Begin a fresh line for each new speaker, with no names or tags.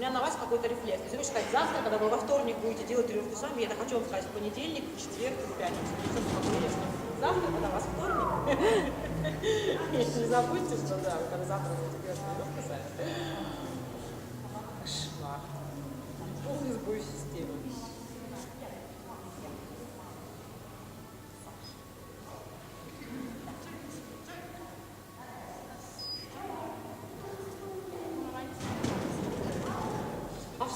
меня на вас какой-то рефлекс. То есть вы считаете, завтра, когда вы во вторник будете делать тренировку сами, я так хочу вам сказать, в понедельник, в четверг, в пятницу. Завтра, когда у вас вторник, не забудьте, что да, когда завтра будете делать тренировку сами. Кошмар. Полный сбой системы. А в